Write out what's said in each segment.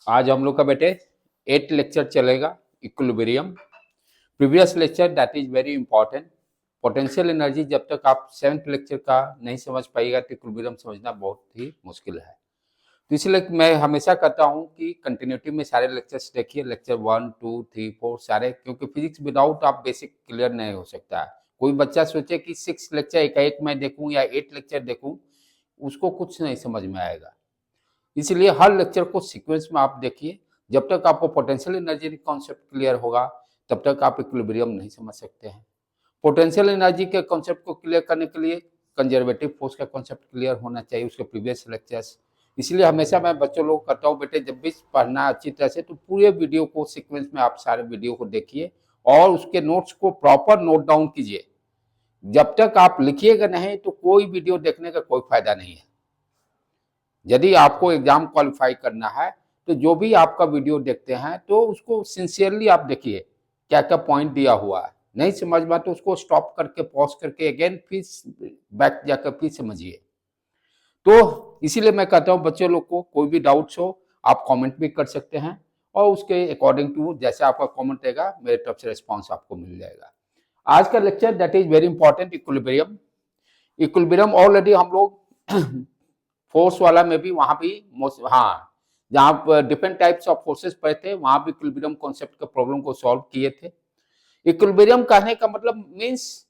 आज हम लोग का बेटे 8 लेक्चर चलेगा equilibrium. Previous lecture that is very important. Potential energy जब तक आप 7th लेक्चर का नहीं समझ पाइएगा तो इक्विलिब्रियम समझना बहुत ही मुश्किल है। तो इसलिए मैं हमेशा कहता हूं कि कंटिन्यूटी में सारे लेक्चर्स देखिए, लेक्चर 1, 2, 3, 4 सारे, क्योंकि फिजिक्स विदाउट आप बेसिक क्लियर नहीं हो सकता है। कोई बच्चा सोचे कि 6 लेक्चर एक मैं देखूं या 8 लेक्चर देखूं, उसको कुछ नहीं समझ में आएगा। इसलिए हर लेक्चर को सीक्वेंस में आप देखिए। जब तक आपको पोटेंशियल एनर्जी कॉन्सेप्ट क्लियर होगा तब तक आप इक्विलिब्रियम नहीं समझ सकते हैं। पोटेंशियल एनर्जी के कॉन्सेप्ट को क्लियर करने के लिए कंजर्वेटिव फोर्स का कॉन्सेप्ट क्लियर होना चाहिए, उसके प्रीवियस लेक्चर्स। इसलिए हमेशा मैं बच्चों लोग कहता हूँ, बेटे जब भी पढ़ना अच्छी तरह से तो पूरे वीडियो को सीक्वेंस में आप सारे वीडियो को देखिए और उसके नोट्स को प्रॉपर नोट डाउन कीजिए। जब तक आप लिखिएगा नहीं तो कोई वीडियो देखने का कोई फायदा नहीं है। यदि आपको एग्जाम क्वालिफाई करना है तो जो भी आपका वीडियो देखते हैं तो उसको सिंसियरली आप देखिए, क्या क्या पॉइंट दिया हुआ है। नहीं समझ में तो उसको स्टॉप करके पॉज करके अगेन फिर बैक जाकर फिर समझिए। तो इसीलिए मैं कहता हूँ बच्चों लोग को कोई भी डाउट्स हो आप कमेंट भी कर सकते हैं और उसके अकॉर्डिंग टू जैसे आपका कमेंट रहेगा मेरे तरफ से रिस्पॉन्स आपको मिल जाएगा। आज का lecture that is very important, equilibrium. Equilibrium already हम लोग फोर्स वाला में भी वहां भी हाँ, जहां डिफरेंट टाइप्स ऑफ फोर्सेस पढ़े थे वहां भी इक्विलिब्रियम कॉन्सेप्ट के प्रॉब्लम को सॉल्व किए थे। इक्विलिब्रियम कहने का मतलब मींस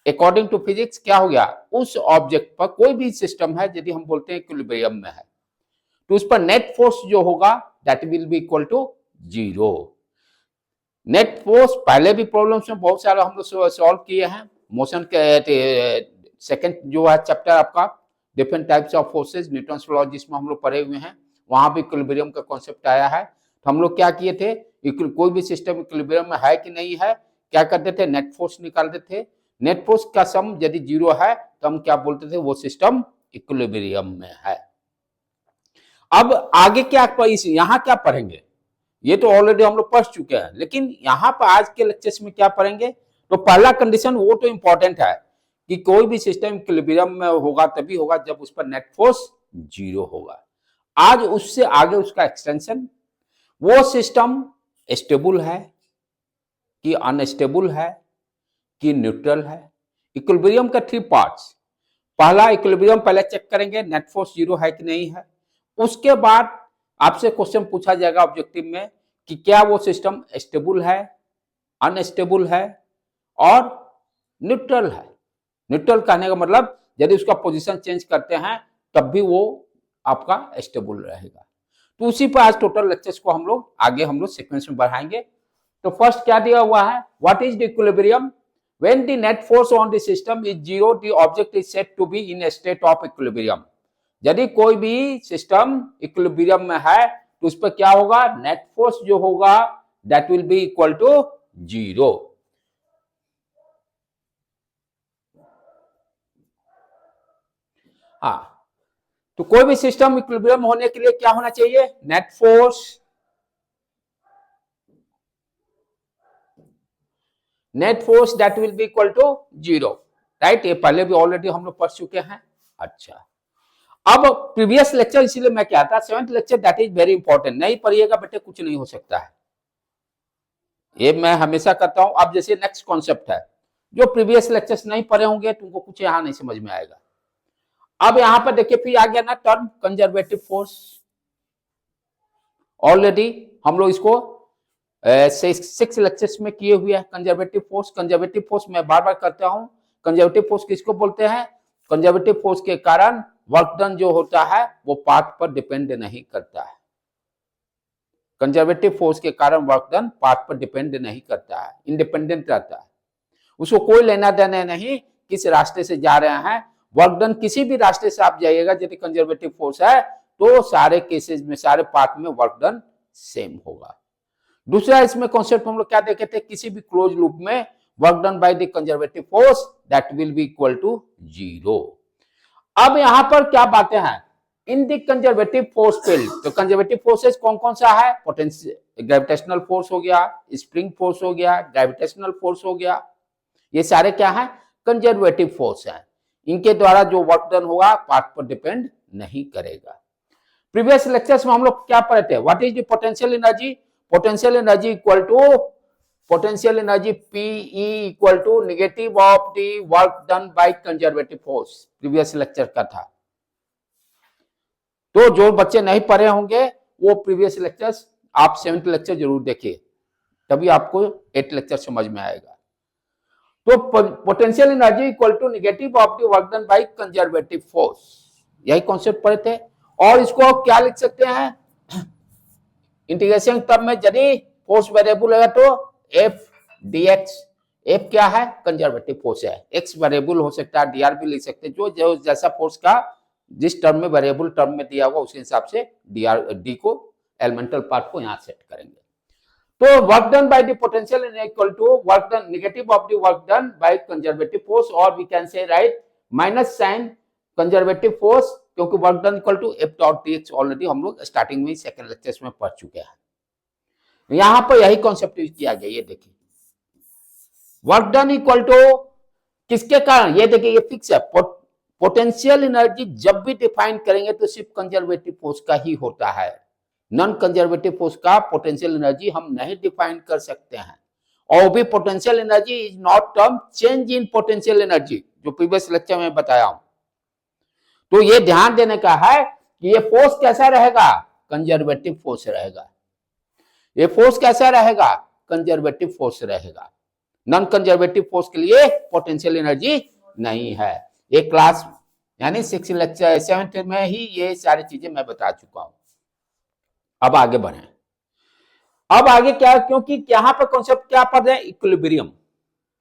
अकॉर्डिंग टू फिजिक्स क्या हो गया, उस ऑब्जेक्ट पर कोई भी सिस्टम है यदि हम बोलते हैं इक्विलिब्रियम में है तो उस पर नेट फोर्स जो होगा that will be equal to 0। Net force पहले भी प्रॉब्लम्स में बहुत सारे हम लोग सॉल्व किए हैं। मोशन के सेकंड जो है चैप्टर आपका different types of forces Newton's law जिसमें हम लोग पढ़े हुए हैं, वहां भी इक्विलिब्रियम का कॉन्सेप्ट आया है। तो हम लोग क्या किए थे, कोई भी सिस्टम इक्विलिब्रियम में है कि नहीं है, क्या करते थे, नेट फोर्स निकालते थे। नेट फोर्स का सम यदि 0 है तो हम क्या बोलते थे, वो सिस्टम इक्विलिब्रियम में है। अब आगे क्या यहाँ क्या पढ़ेंगे, ये तो ऑलरेडी हम लोग पढ़ चुके हैं, लेकिन यहाँ पर आज के लेक्चर्स में क्या पढ़ेंगे। तो पहला कंडीशन वो तो इंपॉर्टेंट है कि कोई भी सिस्टम इक्विलिब्रियम में होगा तभी होगा जब उस पर नेट फोर्स 0 होगा। आज उससे आगे उसका एक्सटेंशन, वो सिस्टम स्टेबल है कि अनस्टेबल है कि न्यूट्रल है। इक्विलिब्रियम का 3 पार्ट्स। पहला इक्विलिब्रियम पहले चेक करेंगे नेट फोर्स 0 है कि नहीं है। उसके बाद आपसे क्वेश्चन पूछा जाएगा ऑब्जेक्टिव में कि क्या वो सिस्टम स्टेबल है, अनस्टेबल है और न्यूट्रल है। न्यूट्रल कहने का मतलब यदि उसका पोजीशन चेंज करते हैं तब भी वो आपका स्टेबल रहेगा। तो उसी पर आज टोटल लेक्चर्स को हम लोग सीक्वेंस में बढ़ाएंगे। तो फर्स्ट क्या दिया हुआ है, what is the equilibrium. When the net force on the system is 0 the object is said to be in a state of equilibrium. यदि कोई भी सिस्टम इक्विलिब्रियम में है तो उस पर क्या होगा, नेट फोर्स जो होगा that will be equal to 0। हाँ, तो कोई भी सिस्टम इक्विलिब्रियम होने के लिए क्या होना चाहिए, net force that will be equal to 0, right. ये पहले भी ऑलरेडी हम लोग पढ़ चुके हैं। अच्छा, अब प्रीवियस लेक्चर, इसीलिए मैं क्या था 7th lecture that is very important. नहीं पढ़िएगा बेटे कुछ नहीं हो सकता है, ये मैं हमेशा कहता हूं। अब जैसे नेक्स्ट कॉन्सेप्ट है, जो प्रीवियस लेक्चर्स नहीं पढ़े होंगे तुमको कुछ यहां नहीं समझ में आएगा। अब यहां पर देखिए फिर आ गया ना टर्म कंजर्वेटिव फोर्स। ऑलरेडी हम लोग इसको 6 लेक्चर्स में किए हुए हैं। कंजर्वेटिव फोर्स मैं बार बार करता हूं। कंजर्वेटिव फोर्स किसको बोलते हैं, कंजर्वेटिव फोर्स के कारण वर्क डन जो होता है वो पाथ पर डिपेंड नहीं करता है। कंजर्वेटिव फोर्स के कारण वर्क डन पाथ पर डिपेंड नहीं करता है, इंडिपेंडेंट रहता है। उसको कोई लेना देना नहीं किस रास्ते से जा रहे हैं। वर्क डन किसी भी रास्ते से आप जाइएगा, यदि कंजर्वेटिव फोर्स है तो सारे केसेस में, सारे पाथ में वर्क डन सेम होगा। दूसरा इसमें कॉन्सेप्ट हम लोग क्या देखे थे, किसी भी क्लोज लूप में work done by the conservative force that will be equal to 0। अब यहां पर क्या बातें हैं, in the conservative force field. तो कंजर्वेटिव फोर्सेस कौन कौन सा है, पोटेंशियल ग्रेविटेशनल फोर्स हो गया, स्प्रिंग फोर्स हो गया, ग्रेविटेशनल फोर्स हो गया, ये सारे क्या है, कंजर्वेटिव फोर्स हैं। इनके द्वारा जो वर्क डन होगा पाथ पर डिपेंड नहीं करेगा। प्रीवियस लेक्चर्स में हम लोग क्या पढ़े थे, what is the potential energy, potential energy equal to potential energy PE equal to negative of the work done by conservative force, previous lecture का था। तो जो बच्चे नहीं पढ़े होंगे वो प्रीवियस लेक्चर्स आप 7th लेक्चर जरूर देखिए, तभी आपको 8th लेक्चर समझ में आएगा। तो potential energy equal to negative of the work done by conservative force, यही कॉन्सेप्ट पढ़े थे। और इसको क्या लिख सकते हैं इंटीग्रेशन टर्म में, यदि फोर्स वेरिएबल है तो एफ dx, एफ क्या है कंजर्वेटिव फोर्स है, एक्स वेरिएबल हो सकता है, dr भी लिख सकते हैं, जो जैसा फोर्स का जिस टर्म में वेरिएबल टर्म में दिया हुआ उसके हिसाब से डी को एलिमेंटल पार्ट को यहां सेट करेंगे। तो work done by the potential equal to work done negative of the work done by conservative force, और we can say write minus sign conservative force, क्योंकि work done equal to F dot dx already हम लोग starting में second lectures में पढ़ चुके हैं। यहां पर यही कॉन्सेप्ट यूज किया गया, ये देखिए वर्क डन इक्वल टू किसके कारण, ये देखिए ये फिक्स है, पोटेंशियल एनर्जी जब भी डिफाइन करेंगे तो सिर्फ कंजर्वेटिव फोर्स का ही होता है, नॉन कंजर्वेटिव फोर्स का पोटेंशियल एनर्जी हम नहीं डिफाइन कर सकते हैं। और भी potential energy is not term change in potential energy, जो प्रीवियस लेक्चर में बताया हूं। तो ये ध्यान देने का है कि ये फोर्स कैसा रहेगा, कंजर्वेटिव फोर्स रहेगा, ये फोर्स कैसा रहेगा कंजर्वेटिव फोर्स रहेगा, नॉन कंजर्वेटिव फोर्स के लिए पोटेंशियल एनर्जी नहीं है। ये क्लास यानी 6 लेक्चर 7th में ही ये सारी चीजें मैं बता चुका हूं। अब आगे बढ़े, अब आगे क्या, क्योंकि यहां पर कॉन्सेप्ट क्या पढ़ रहे हैं इक्विलिब्रियम,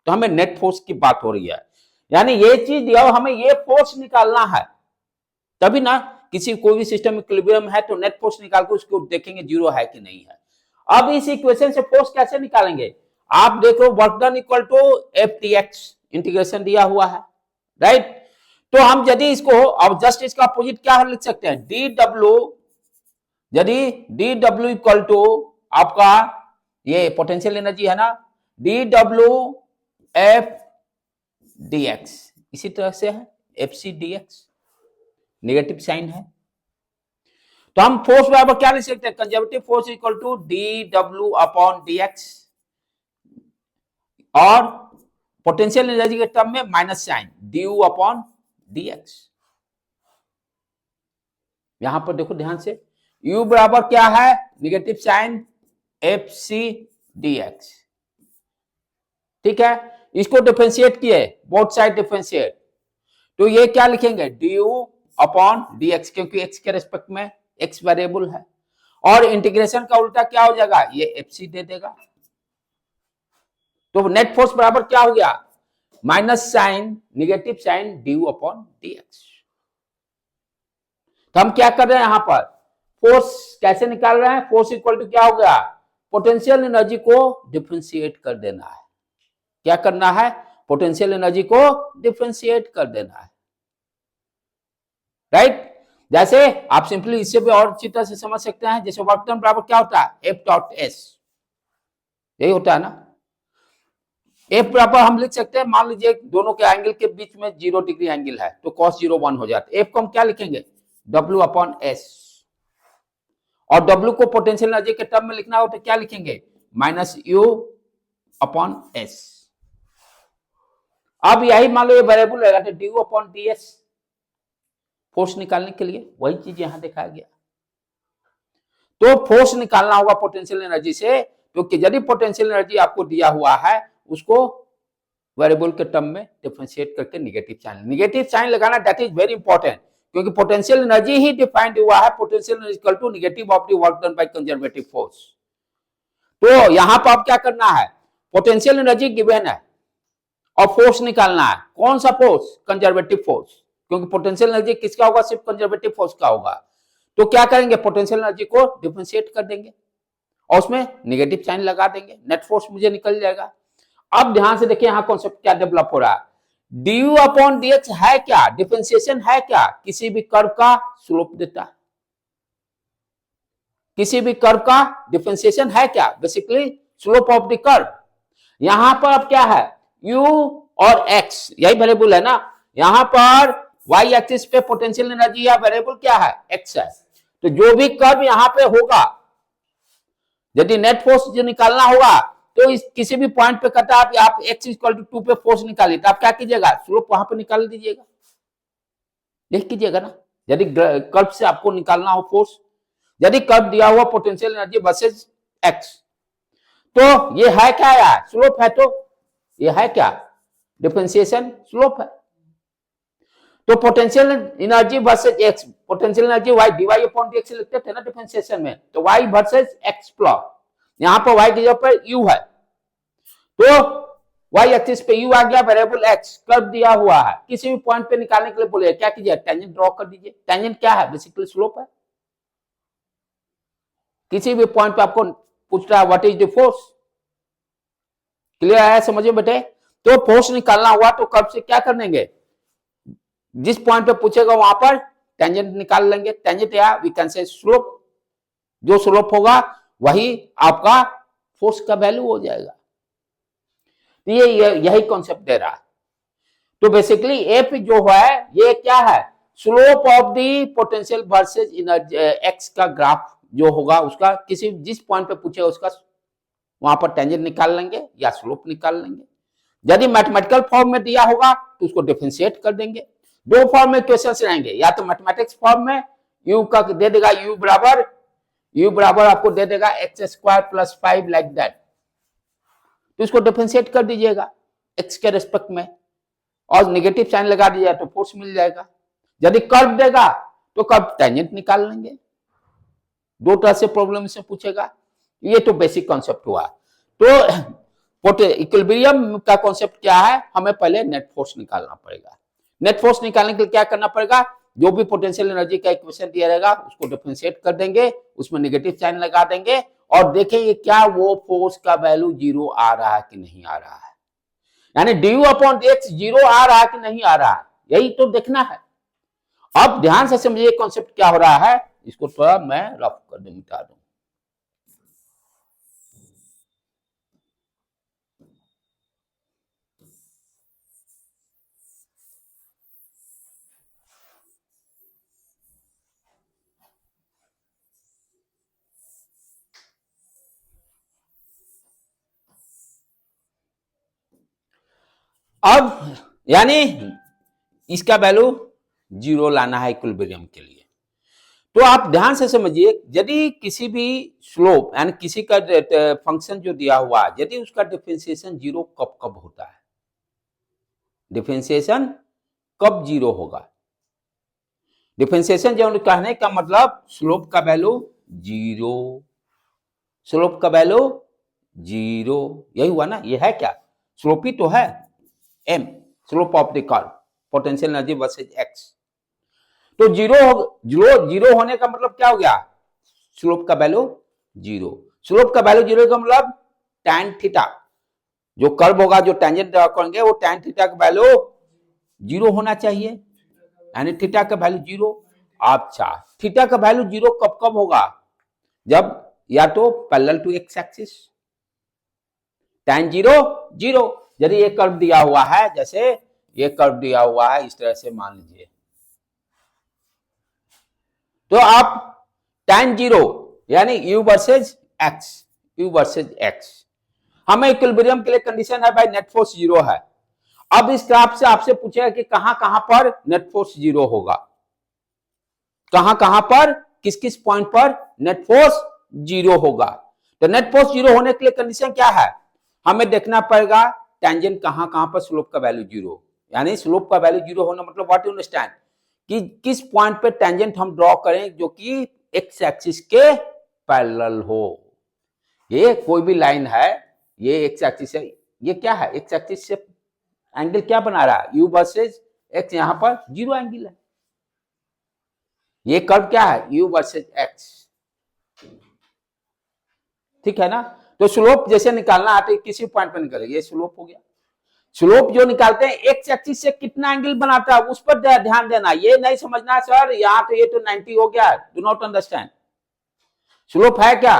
तो हमें नेट फोर्स की बात हो रही है, यानी ये चीज दिया हमें ये फोर्स निकालना है, तभी ना किसी कोई भी सिस्टम इक्विलिब्रियम है तो नेट फोर्स निकाल कर उसको देखेंगे जीरो है कि नहीं है। अब इस इक्वेशन से फोर्स कैसे निकालेंगे, आप देखो work done equal to F dx integration दिया हुआ है, राइट। तो हम यदि इसको अब जस्ट इसका अपोजिट क्या लिख सकते हैं, डी डब्ल्यू, यदि डी डब्ल्यू इक्वल टू आपका ये पोटेंशियल एनर्जी है ना, डी डब्ल्यू एफ dx, इसी तरह से है F C dx, negative sign है। तो हम फोर्स बराबर क्या लिख सकते हैं, conservative force equal to D W upon dx, और पोटेंशियल एनर्जी के टर्म में minus sign du upon dx। यहां पर देखो ध्यान से, u बराबर क्या है negative sign F C dx, ठीक है। इसको डिफरेंशिएट किए, बोथ साइड डिफरेंशिएट, तो ये क्या लिखेंगे du अपॉन dx, क्योंकि x के रेस्पेक्ट में x वेरिएबल है, और इंटीग्रेशन का उल्टा क्या हो जाएगा, ये एफ सी दे देगा। तो नेट फोर्स बराबर क्या हो गया, minus sign negative sign du upon dx। तो हम क्या कर रहे हैं यहां पर, फोर्स कैसे निकाल रहे हैं, फोर्स इक्वल टू क्या हो गया, पोटेंशियल एनर्जी को डिफरेंशिएट कर देना है, क्या करना है, पोटेंशियल एनर्जी को डिफरेंशिएट कर देना है, राइट। जैसे आप सिंपली इससे भी और अच्छी तरह से समझ सकते हैं, जैसे वर्क डन बराबर क्या होता है एफ डॉट एस, यही होता है ना। एफ बराबर हम लिख सकते हैं, मान लीजिए दोनों के एंगल के बीच में 0 डिग्री एंगल है तो cos 0 1 हो जाता है। एफ को हम क्या लिखेंगे W अपॉन एस, और W को पोटेंशियल एनर्जी के टर्म में लिखना हो तो क्या लिखेंगे माइनस U अपॉन एस। अब यही मान लो ये वेरिएबल रहेगा तो du अपॉन ds, फोर्स निकालने के लिए वही चीज यहां दिखाया गया। तो फोर्स निकालना होगा पोटेंशियल एनर्जी से, क्योंकि यदि पोटेंशियल एनर्जी आपको दिया हुआ है उसको वेरिएबल के टर्म में डिफरेंशिएट करके नेगेटिव साइन लगाना, दैट इज वेरी इंपॉर्टेंट, क्योंकि पोटेंशियल एनर्जी ही डिफाइंड हुआ है, potential energy equal to negative of the work done by conservative force. तो यहां पर आप क्या करना है, पोटेंशियल एनर्जी गिवन है और फोर्स निकालना है, कौन सा फोर्स, कंजर्वेटिव फोर्स, क्योंकि पोटेंशियल एनर्जी किसका होगा, सिर्फ कंजर्वेटिव फोर्स का होगा। तो क्या करेंगे, पोटेंशियल एनर्जी को डिफरेंशिएट कर देंगे और उसमें नेगेटिव साइन लगा देंगे, नेट फोर्स मुझे निकल जाएगा। अब ध्यान से देखिए यहां कॉन्सेप्ट क्या डेवलप हो रहा है, du अपॉन dx है क्या, डिफरेंशिएशन है क्या, किसी भी कर्व का स्लोप देता है, किसी भी कर्व का डिफरेंशिएशन है क्या, basically slope of the curve. यहां पर अब क्या है, u और x यही वेरिएबल है ना, यहां पर y एक्सिस पे पोटेंशियल एनर्जी या वेरिएबल क्या है x है, तो जो भी कर्व यहां पे होगा, यदि नेट फोर्स जो निकालना होगा तो इस किसी भी पॉइंट पे कहता है आप x इक्वल टू 2 पे फोर्स निकालिए, तो आप क्या कीजिएगा, स्लोप वहां पे निकाल दीजिएगा, देख कीजिएगा ना। यदि कर्व से आपको निकालना हो फोर्स, यदि कर्व दिया हुआ पोटेंशियल एनर्जी वर्सेस x, तो ये है क्या यार, स्लोप है, तो ये है क्या, डिफरेंशिएशन स्लोप है। तो potential energy versus x, potential energy y dy upon dx लिखते थे ना डिफरेंशिएशन में, तो y वर्सेस x प्लॉट, यहां पर y की जगह पर u है, तो y एक्सिस पे u आ गया, वेरिएबल x, कर्व दिया हुआ है, किसी भी पॉइंट पे निकालने के लिए बोले क्या कीजिए, टेंजेंट ड्रॉ कर दीजिए। टेंजेंट क्या है, बेसिकली स्लोप है। किसी भी पॉइंट पे आपको पूछ रहा है what is the force, clear है, समझिए बेटे। तो फोर्स निकालना हुआ तो कर्व से क्या कर देंगे, जिस पॉइंट पे पूछेगा वहां पर टेंजेंट निकाल लेंगे, टेंजेंट या वी कैन से स्लोप, जो स्लोप होगा वही आपका फोर्स का वैल्यू हो जाएगा। ये यही कॉन्सेप्ट दे रहा है। तो बेसिकली एफ जो है ये क्या है, slope of the potential versus energy x का ग्राफ जो होगा उसका, किसी जिस पॉइंट पे पूछेगा उसका वहां पर टेंजेंट निकाल लेंगे या स्लोप निकाल लेंगे। यदि मैथमेटिकल फॉर्म में दिया होगा तो उसको डिफरेंशिएट कर देंगे। दो फॉर्म में क्वेश्चंस रहेंगे, या तो मैथमेटिक्स फॉर्म में u का दे देगा u बराबर आपको दे देगा x square plus 5 like that, तो इसको डिफरेंशिएट कर दीजिएगा x के रेस्पेक्ट में और नेगेटिव साइन लगा दीजिएगा तो फोर्स मिल जाएगा। यदि कर्व देगा तो कर्व टेंजेंट निकाल लेंगे। दो तरह से प्रॉब्लम से पूछेगा। ये तो बेसिक कॉन्सेप्ट हुआ। तो इक्विलिब्रियम का कॉन्सेप्ट क्या है, हमें पहले नेट फोर्स निकालना पड़ेगा। नेट फोर्स निकालने के लिए क्या करना पड़ेगा, जो भी पोटेंशियल एनर्जी का इक्वेशन दिया रहेगा उसको डिफरेंशिएट कर देंगे, उसमें नेगेटिव साइन लगा देंगे और देखेंगे क्या वो फोर्स का वैल्यू जीरो आ रहा है कि नहीं आ रहा है, यानी ड्यू अपॉन एक्स जीरो आ रहा है कि नहीं आ रहा है, यही तो देखना है। अब ध्यान से समझिए कॉन्सेप्ट क्या हो रहा है, इसको थोड़ा मैं रफ कर दूं, मिटा दूं। अब यानी इसका वैल्यू जीरो लाना है इक्विलिब्रियम के लिए। तो आप ध्यान से समझिए, यदि किसी भी स्लोप यानी किसी का फंक्शन जो दिया हुआ है, यदि उसका डिफरेंशिएशन जीरो कब कब होता है, डिफरेंशिएशन कब जीरो होगा, डिफरेंशिएशन जो कहने का मतलब स्लोप का वैल्यू जीरो, स्लोप का वैल्यू जीरो, यही हुआ ना, ये है क्या, स्लोप ही तो है, M slope of the curve potential energy versus X. तो जीरो होने का मतलब क्या हो गया, स्लोप का वैल्यू जीरो, स्लोप का वैल्यू जीरो का मतलब tan थीटा, जो कर्व होगा जो टेंजेंट ड्रा करेंगे वो tan थीटा का वैल्यू जीरो होना चाहिए, यानी थीटा का वैल्यू जीरो। अच्छा, थीटा का वैल्यू जीरो कब कब होगा, जब या तो parallel to X axis, tan zero zero. यदि ये कर्व दिया हुआ है, जैसे ये कर्व दिया हुआ है इस तरह से मान लीजिए, तो आप tan जीरो यानी u वर्सेज x, हमें इक्विलिब्रियम के लिए कंडीशन है भाई नेट फोर्स जीरो है। अब इस ग्राफ से आपसे पूछेगा कि कहां कहां पर नेट फोर्स जीरो होगा, कहां कहां पर किस किस पॉइंट पर नेट फोर्स जीरो होगा। तो नेट फोर्स जीरो होने के लिए कंडीशन क्या है, हमें देखना पड़ेगा टेंजेंट कहां कहां पर स्लोप का वैल्यू जीरो, यानी स्लोप का वैल्यू जीरो होना मतलब व्हाट यू अंडरस्टैंड, कि किस पॉइंट पे टेंजेंट हम ड्रॉ करें जो कि एक्स एक्सिस के पैरेलल हो। ये कोई भी लाइन है, ये एक्स एक्सिस है, ये क्या है, एक्स एक्सिस से एंगल क्या बना रहा है, u वर्सेज एक्स, यहां पर जीरो एंगल है। ये कर्व क्या है, u वर्सेज एक्स, ठीक है ना। तो स्लोप जैसे निकालना है तो किसी पॉइंट पे निकालेगा, ये स्लोप हो गया। स्लोप जो निकालते हैं एक्स एक्सिस से कितना एंगल बनाता है उस पर ध्यान देना, ये नहीं समझना सर यहां तो ये तो 90 हो गया, डू नॉट अंडरस्टैंड। स्लोप है क्या,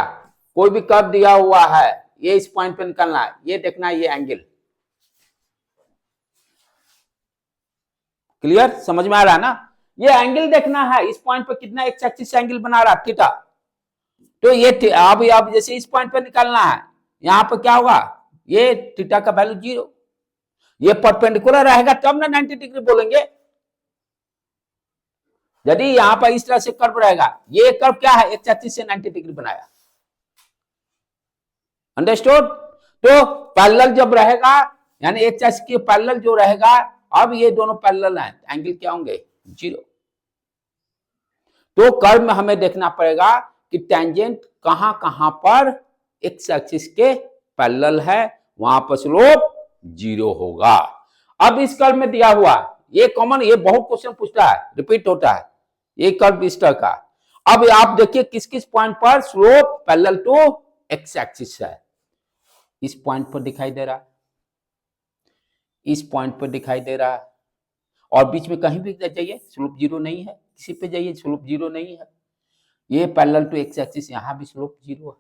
कोई भी कर्व दिया हुआ है, ये इस पॉइंट पे निकालना है, ये देखना है ये एंगल, क्लियर, समझ में आ रहा है ना। ये एंगल देखना है, इस पॉइंट पर कितना एक्स एक्सिस एंगल बना रहा थीटा। तो ये अब जैसे इस पॉइंट पर निकालना है, यहां पर क्या होगा, ये थीटा का वैल्यू 0, ये परपेंडिकुलर रहेगा तब ना 90 डिग्री बोलेंगे। यदि यहां पर इस तरह से कर्व रहेगा, ये कर्व क्या है, एक्स एक्सिस से 90 डिग्री बनाया। अंडरस्टूड। तो पैरेलल जब रहेगा, यानी एक्स एक्सिस के पैरेलल जो रहेगा, अब ये दोनों पैरेलल हैं, एंगल क्या होंगे, 0। तो कर्व में हमें देखना पड़ेगा कि टेंजेंट कहां कहां पर एक्स एक्सिस के पैरेलल है, वहां पर स्लोप 0 होगा। अब इस कर्व में दिया हुआ, ये कॉमन, ये बहुत क्वेश्चन पूछता है, रिपीट होता है, ये कर्व इस तरह का। अब आप देखिए किस किस पॉइंट पर slope parallel to X axis है। इस पॉइंट पर दिखाई दे रहा है, इस पॉइंट पर दिखाई दे रहा है, और बीच में कहीं भी जाइए स्लोप 0 नहीं है, किसी पे जाइए स्लोप 0 नहीं है। ये पैरेलल टू एक्स एक्सिस, यहां भी स्लोप 0 है।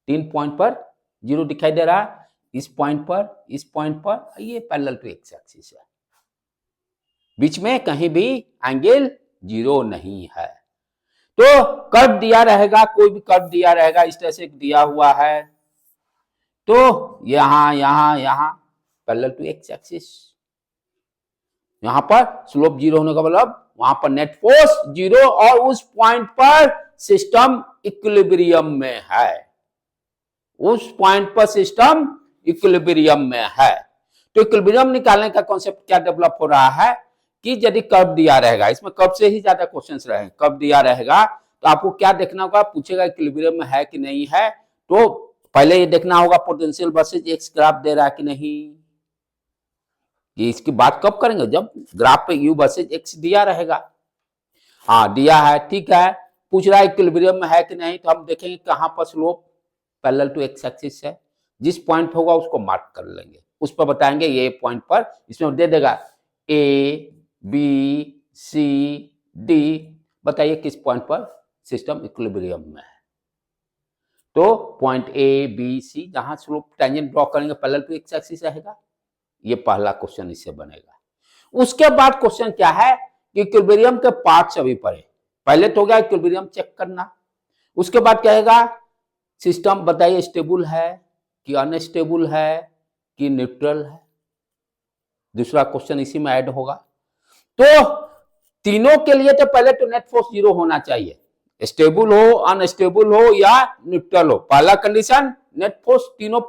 3 पॉइंट पर 0 दिखाई दे रहा है, इस पॉइंट पर, इस पॉइंट पर, ये पैरेलल टू एक्स एक्सिस है, बीच में कहीं भी एंगल 0 नहीं है। तो कर्व दिया रहेगा, कोई भी कर्व दिया रहेगा, इस तरह से दिया हुआ है, तो यहां पैरेलल टू एक्स एक्सिस, यहां पर स्लोप 0 होने का मतलब वहां पर नेट फोर्स 0, और उस पॉइंट पर सिस्टम इक्विलिब्रियम में है, उस पॉइंट पर सिस्टम इक्विलिब्रियम में है। तो इक्विलिब्रियम निकालने का कॉन्सेप्ट क्या डेवलप हो रहा है कि यदि कर्व दिया रहेगा, इसमें कर्व से ही ज्यादा क्वेश्चंस रहे, कर्व दिया रहेगा तो आपको क्या देखना होगा, पूछेगा इक्विलिब्रियम में है कि नहीं है, तो पहले ये देखना होगा पोटेंशियल वर्सेज एक्स ग्राफ दे रहा है कि नहीं। ये इसकी बात कब करेंगे, जब ग्राफ पे यू वर्सेज एक्स दिया रहेगा। हाँ दिया है, ठीक है, पूछ रहा है इक्विलिब्रियम में है कि नहीं, तो हम देखेंगे कहां पर slope parallel to X axis है, जिस पॉइंट होगा उसको मार्क कर लेंगे, उस पर बताएंगे ये पॉइंट पर, इसमें दे देगा ए बी सी डी, बताइए किस पॉइंट पर सिस्टम इक्विलिब्रियम में है। तो पॉइंट ए बी सी, जहां स्लोप टेंजेंट ड्रॉ करेंगे पैरेलल टू एक्स एक्सिस रहेगा, ये पहला क्वेश्चन इससे बनेगा। उसके बाद क्वेश्चन क्या है कि इक्विलिब्रियम के पार्ट्स अभी पढ़े, पहले तो हो गया इक्विलिब्रियम चेक करना, उसके बाद कहेगा सिस्टम बताइए स्टेबल है कि अनस्टेबल है कि न्यूट्रल है, दूसरा क्वेश्चन इसी में ऐड होगा। तो तीनों के लिए तो पहले तो नेट फोर्स 0 होना चाहिए, स्टेबल हो, अनस्टेबल हो या न्यूट्रल हो, पहला कंडीशन नेट फोर्स तीनों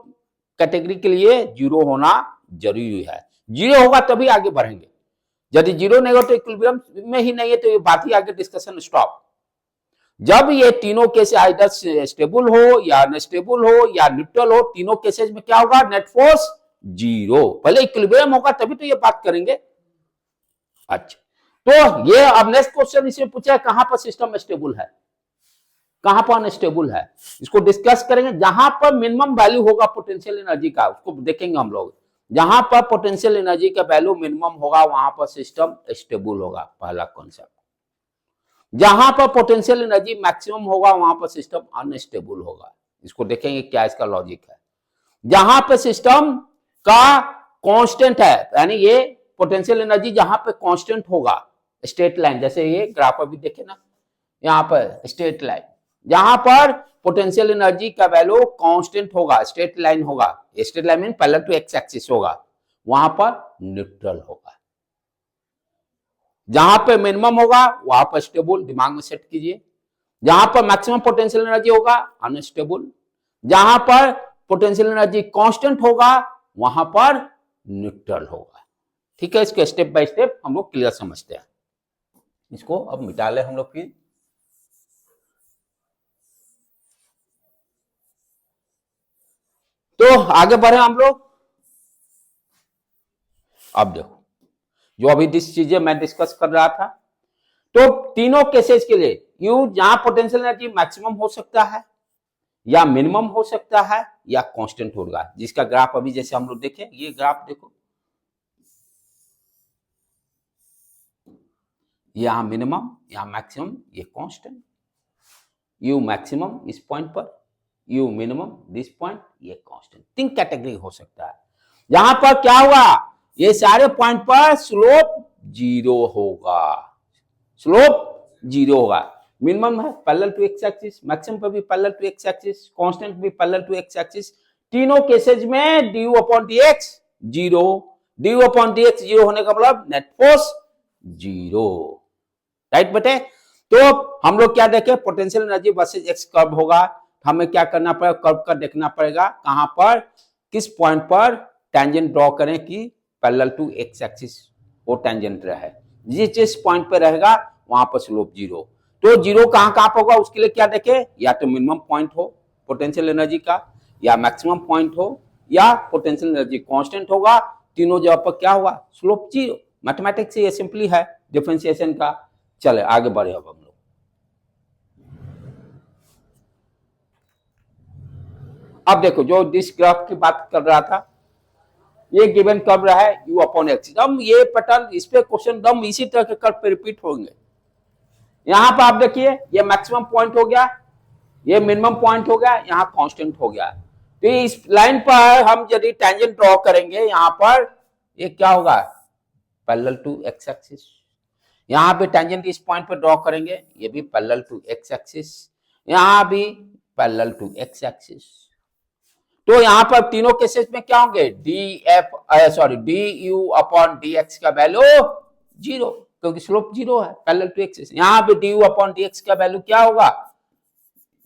कैटेगरी के लिए 0 होना जरूरी है। 0 होगा तभी आगे बढ़ेंगे, यदि 0 नहीं हो तो इक्विलिब्रियम में ही नहीं है, तो ये बात ही आगे डिस्कशन स्टॉप। जब ये तीनों केस आइदर स्टेबल हो या अनस्टेबल हो या न्यूट्रल हो, तीनों केसेस में क्या होगा, नेट फोर्स 0, पहले इक्विलिब्रियम होगा तभी तो ये बात करेंगे। अच्छा, तो ये अब नेक्स्ट क्वेश्चन इसमें पूछा है कहां पर सिस्टम स्टेबल है, कहां पर अनस्टेबल है, इसको डिस्कस करेंगे। जहां पर मिनिमम वैल्यू होगा पोटेंशियल एनर्जी का, उसको देखेंगे हम लोग, जहां पर पोटेंशियल एनर्जी का वैल्यू मिनिमम होगा वहां पर सिस्टम स्टेबल होगा, पहला कॉन्सेप्ट। जहां पर पोटेंशियल एनर्जी मैक्सिमम होगा वहां पर सिस्टम अनस्टेबल होगा, इसको देखेंगे क्या इसका लॉजिक है। जहां पर सिस्टम का कांस्टेंट है, यानी ये पोटेंशियल एनर्जी जहां पे कांस्टेंट होगा, स्ट्रेट लाइन, जैसे ये ग्राफ अभी देखे ना, यहां पर स्ट्रेट लाइन, जहां पर पोटेंशियल एनर्जी का वैल्यू कांस्टेंट होगा, स्ट्रेट लाइन होगा, straight line mean parallel to X axis होगा, वहां पर न्यूट्रल होगा। जहां पे मिनिमम होगा वहां पर स्टेबल, दिमाग में सेट कीजिए। जहां पर मैक्सिमम पोटेंशियल एनर्जी होगा अनस्टेबल, जहां पर पोटेंशियल एनर्जी कांस्टेंट होगा वहां पर न्यूट्रल होगा। ठीक है, इसको स्टेप बाय स्टेप हम लोग क्लियर समझते हैं। इसको अब मिटा ले हम लोग फिर। तो आगे बढ़े हम लोग। अब देखो जो अभी जिस चीजें मैं डिस्कस कर रहा था, तो तीनों केसेस के लिए यू जहां पोटेंशियल एनर्जी मैक्सिमम हो सकता है या मिनिमम हो सकता है या कांस्टेंट होगा, जिसका ग्राफ अभी जैसे हम लोग देखें, ये ग्राफ देखो, यहां मिनिमम, यहां मैक्सिमम, ये कांस्टेंट, यू मैक्सिमम इस पॉइंट पर, यू मिनिमम दिस पॉइंट, ये कांस्टेंट। तीन कैटेगरी हो सकता है। यहां पर क्या हुआ, ये सारे पॉइंट पर स्लोप जीरो होगा, स्लोप जीरो होगा। मिनिमम है parallel to X axis, maximum पे भी parallel to X axis, constant भी पैरेलल टू एक्स एक्सिस। तीनों केसेस में D U upon D X zero, D U upon D X zero होने का मतलब नेट फोर्स जीरो, राइट बेटे। तो हम लोग क्या देखें, potential energy versus x curve होगा, हमें क्या करना पड़ेगा, कर्व का देखना पड़ेगा कहां पर, किस पॉइंट पर टेंजेंट ड्रॉ करें कि पैरेलल टू एक्स एक्सिस वो टेंजेंट रहे, जिस पॉइंट पर रहेगा वहां पर स्लोप जीरो। तो जीरो कहां कहां पर होगा, उसके लिए क्या देखें, या तो मिनिमम पॉइंट हो पोटेंशियल एनर्जी का, या मैक्सिमम पॉइंट हो, या पोटेंशियल एनर्जी कांस्टेंट होगा, तीनों जगह पर क्या होगा, स्लोप जीरो। मैथमेटिक्स से ये सिंपली है डिफरेंशिएशन का। चले आगे बढ़े अब हम लोग। अब देखो जो डिस ग्राफ की बात कर रहा था, ये गिवन कर्व रहा है u अपॉन एक्स, हम ये पैटर्न, इस पे क्वेश्चन दम इसी तरह के कर्व पे रिपीट होंगे। यहां पर आप देखिए ये मैक्सिमम पॉइंट हो गया, ये मिनिमम पॉइंट हो गया, यहाँ कांस्टेंट हो गया। तो इस लाइन पर हम यदि टेंजेंट ड्रॉ करेंगे, यहां पर ये क्या होगा, पैरेलल टू एक्स एक्सिस। यहां पे टेंजेंट इस पॉइंट पर ड्रॉ करेंगे, ये भी पैरेलल टू एक्स एक्सिस, यहां भी पैरेलल टू एक्स एक्सिस। तो यहां पर तीनों केसेस में क्या होंगे, D U upon D x का वैल्यू जीरो, क्योंकि स्लोप जीरो है पैरेलल टू एक्सिस। यहां पे D U upon D x का वैल्यू क्या होगा,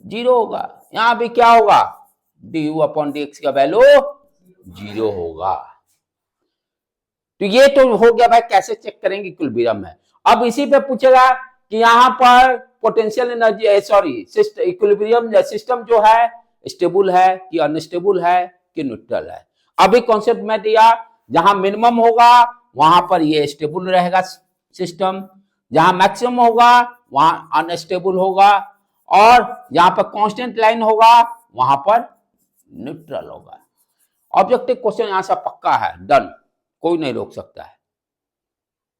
जीरो होगा। यहां भी क्या होगा, D U upon D x का वैल्यू जीरो होगा। तो ये तो हो गया भाई, कैसे चेक करेंगे इक्विलिब्रियम में। अब इसी पे पूछेगा कि यहां पर potential energy, sorry equilibrium system जो है स्टेबल है कि अनस्टेबल है कि न्यूट्रल है। अभी कॉन्सेप्ट में दिया, जहां मिनिमम होगा वहां पर ये स्टेबल रहेगा सिस्टम, जहां मैक्सिमम होगा वहां अनस्टेबल होगा, और जहां पर कांस्टेंट लाइन होगा वहां पर न्यूट्रल होगा। ऑब्जेक्टिव क्वेश्चन यहां से पक्का है, डन, कोई नहीं रोक सकता है,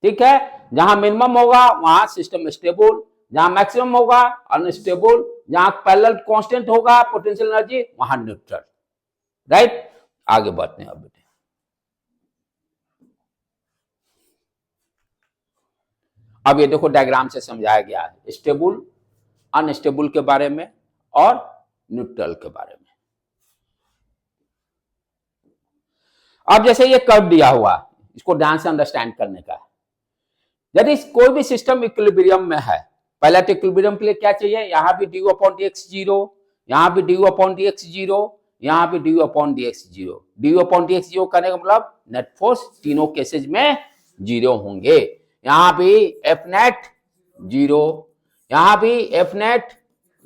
ठीक है। जहां मिनिमम होगा वहां सिस्टम स्टेबल, जहां मैक्सिमम होगा अनस्टेबल, जहां पैरेलल कांस्टेंट होगा पोटेंशियल एनर्जी वहां न्यूट्रल, राइट। आगे बढ़ते हैं अब बेटे। अब ये देखो डायग्राम से समझाया गया है स्टेबल अनस्टेबल के बारे में और न्यूट्रल के बारे में। अब जैसे ये कर्व दिया हुआ, इसको ध्यान से अंडरस्टैंड करने का है। यदि कोई भी सिस्टम इक्विलिब्रियम में है, पहले तो इक्विलिब्रियम के लिए क्या चाहिए, यहां भी D U upon D X zero, यहां भी D U upon D X zero, यहां भी D U upon D X zero. D U upon D X zero करने का मतलब नेट फोर्स तीनों केसेज में जीरो होंगे। यहां भी एफ नेट जीरो, यहां भी एफ नेट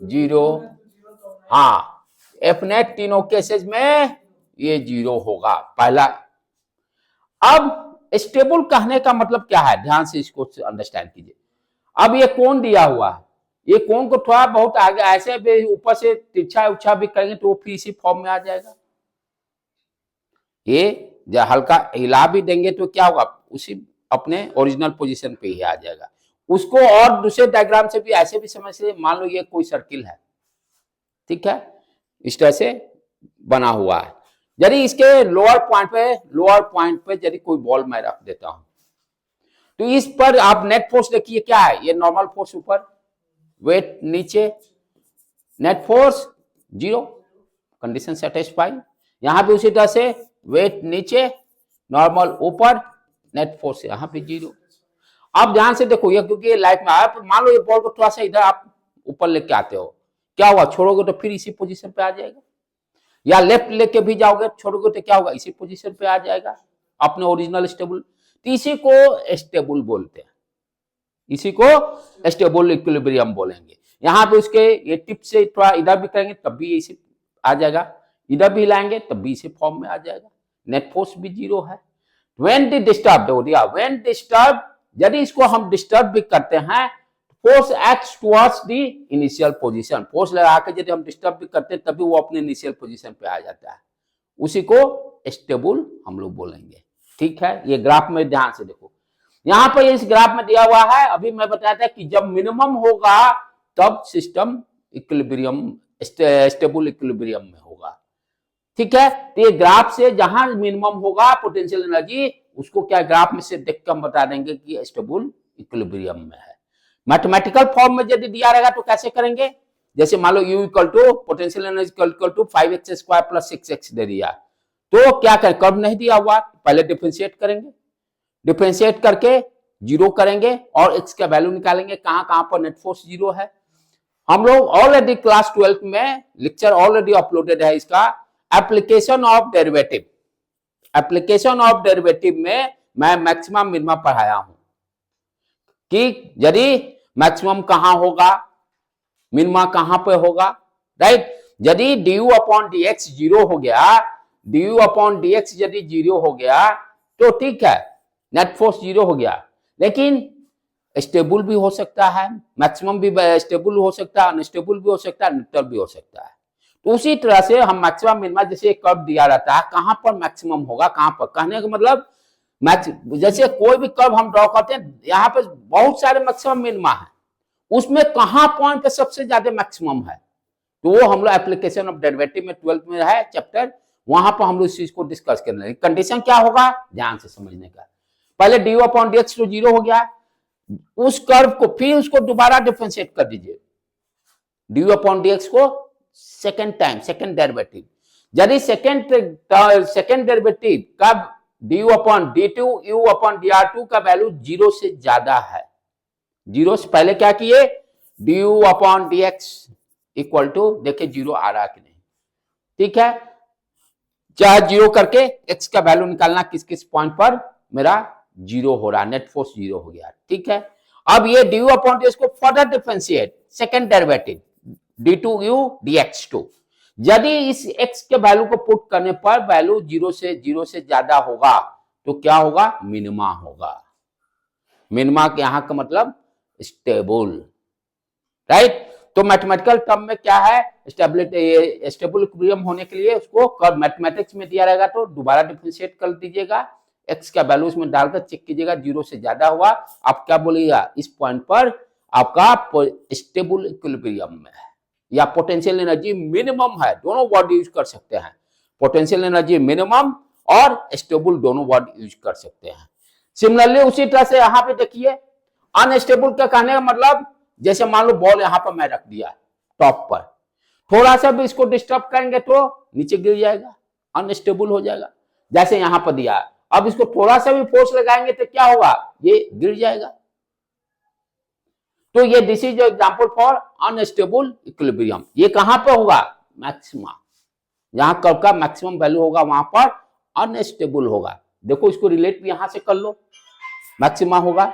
जीरो, हाँ एफ नेट तीनों केसेज में ये जीरो होगा पहला। अब स्टेबल कहने का मतलब क्या है, ध्यान से इसको अंडरस्टैंड कीजिए। अब ये कोण दिया हुआ है, ये कोण को थोड़ा बहुत आगे ऐसे भी ऊपर से तिरछा उछा भी करेंगे तो वो फिर इसी फॉर्म में आ जाएगा। ये जब हल्का हिला भी देंगे तो क्या होगा, उसी अपने ओरिजिनल पोजीशन पे ही आ जाएगा। उसको और दूसरे डायग्राम से भी ऐसे भी समझ से, मान लो ये कोई सर्किल है, ठीक है, इस तरह से बना हुआ है। यदि इसके लोअर पॉइंट पे यदि कोई बॉल मैं रख देता हूं तो इस पर आप नेट फोर्स देखिए क्या है, ये नॉर्मल फोर्स ऊपर, वेट नीचे, net force zero, condition satisfy. यहां भी उसी तरह से वेट नीचे, नॉर्मल ऊपर, नेट फोर्स यहां पे जीरो। आप ध्यान से देखो ये, क्योंकि लाइफ में आप मान लो ये बॉल को थोड़ा सा इधर आप ऊपर लेके आते हो, क्या हुआ, छोड़ोगे तो फिर इसी पोजीशन पे आ जाएगा, या लेफ्ट लेके भी जाओगे छोड़ोगे तो क्या होगा, इसी पोजीशन पे आ जाएगा अपने ओरिजिनल स्टेबल। तो इसी को स्टेबल बोलते हैं, इसी को स्टेबल इक्विलिब्रियम बोलेंगे। यहां पे उसके ये टिप से थोड़ा इधर भी करेंगे तब भी इसी आ जाएगा, इधर भी लाएंगे तब भी इसी फॉर्म में आ जाएगा, नेट फोर्स भी जीरो है। व्हेन द डिस्टर्ब हो दिया, व्हेन डिस्टर्ब, यदि इसको हम डिस्टर्ब भी करते हैं, force acts towards the initial position, force लगा के यदि हम डिस्टर्ब भी करते हैं तभी वो अपने इनिशियल पोजीशन पे आ जाता है, उसी को स्टेबल हम लोग बोलेंगे, ठीक है। ये ग्राफ में ध्यान से देखो, यहां पर इस ग्राफ में दिया हुआ है, अभी मैं बताया था कि जब मिनिमम होगा तब सिस्टम इक्विलिब्रियम स्टेबल इक्विलिब्रियम में होगा, ठीक है। तो ये ग्राफ से जहां मिनिमम होगा पोटेंशियल एनर्जी उसको क्या ग्राफ में से देख कर हम बता देंगे कि स्टेबल इक्विलिब्रियम में है। मैथमेटिकल फॉर्म में यदि दिया रहेगा तो कैसे करेंगे, जैसे मान लो U equal to potential energy equal to 5x² plus 6x दे दिया, तो क्या करें, कर्व नहीं दिया हुआ, पहले डिफरेंशिएट करेंगे, डिफरेंशिएट करके जीरो करेंगे और x का वैल्यू निकालेंगे, कहां कहां पर नेट फोर्स जीरो है। हम लोग ऑलरेडी क्लास 12 में लेक्चर ऑलरेडी अपलोडेड है इसका, application of derivative, application of derivative में मैं मैक्सिमम मिनिमम पढ़ाया हूं कि यदि मैक्सिमम कहां होगा, मिनिमा कहां पे होगा, राइट। यदि du अपॉन dx जीरो हो गया, du अपॉन dx यदि जीरो हो गया तो ठीक है, नेट फोर्स जीरो हो गया, लेकिन स्टेबल भी हो सकता है, मैक्सिमम भी स्टेबल हो सकता है, अनस्टेबल भी हो सकता है, न्यूट्रल भी हो सकता है। तो उसी तरह से हम मैक्सिमम मिनिमा, जैसे एक कर्व दिया रहता है, कहां पर मैक्सिमम होगा, कहां पर, कहने का मतलब जैसे कोई भी कर्व हम ड्रॉ करते हैं, यहाँ पे बहुत सारे मैक्सिमम मिनिमा है, उसमें कहां पॉइंट पे सबसे ज्यादा मैक्सिमम है, तो वो हम लोग एप्लीकेशन ऑफ डेरिवेटिव में 12th में है चैप्टर, वहां पर हम लोग इस चीज को डिस्कस कर रहे हैं। कंडीशन क्या होगा, ध्यान से समझने का, पहले du अपॉन dx तो जीरो हो गया, उस कर्व को फिर उसको दोबारा डिफरेंशिएट कर दीजिए, du अपॉन dx को सेकेंड टाइम, सेकेंड डेरिवेटिव, यदि सेकेंड डेरिवेटिव का du upon d2 u upon dr2 का वैल्यू जीरो से ज्यादा है, जीरो से पहले क्या किए, du upon dx equal to, देखिए जीरो आ रहा कि नहीं, ठीक है, चाहे जीरो करके x का वैल्यू निकालना, किस किस पॉइंट पर मेरा जीरो हो रहा, नेट फोर्स जीरो हो गया, ठीक है। अब ये du अपॉन dx को further differentiate, second derivative d2u dx2, यदि इस x के वैल्यू को पुट करने पर वैल्यू जीरो से ज्यादा होगा तो क्या होगा, मिनिमा होगा। मिनिमा के यहां का मतलब स्टेबल, राइट। तो मैथमेटिकल टर्म में क्या है, स्टेबिलिटी, स्टेबल इक्विलिब्रियम होने के लिए उसको कर्व मैथमेटिक्स में दिया रहेगा तो दोबारा डिफरेंशिएट कर दीजिएगा, x का वैल्यू उसमें डालकर चेक कीजिएगा, जीरो से ज्यादा हुआ, आप क्या बोलिएगा, इस पॉइंट पर आपका स्टेबल इक्विलिब्रियम में है या पोटेंशियल एनर्जी मिनिमम है, दोनों वर्ड यूज कर सकते हैं, पोटेंशियल एनर्जी मिनिमम और स्टेबल दोनों वर्ड यूज कर सकते हैं। सिमिलरली उसी तरह से यहां पे देखिए, अनस्टेबल का कहने का मतलब, जैसे मान लो बॉल यहां पर मैं रख दिया टॉप पर, थोड़ा सा भी इसको डिस्टर्ब करेंगे तो नीचे गिर जाएगा, अनस्टेबल हो जाएगा, जैसे यहां पर दिया, अब इसको थोड़ा सा भी फोर्स लगाएंगे तो क्या होगा, ये गिर जाएगा। तो ये this is example for unstable equilibrium. ये कहां पे होगा, मैक्सिमा, जहां कर्व का मैक्सिमम वैल्यू होगा वहां पर अनस्टेबल होगा। देखो इसको रिलेट भी यहां से कर लो, मैक्सिमा होगा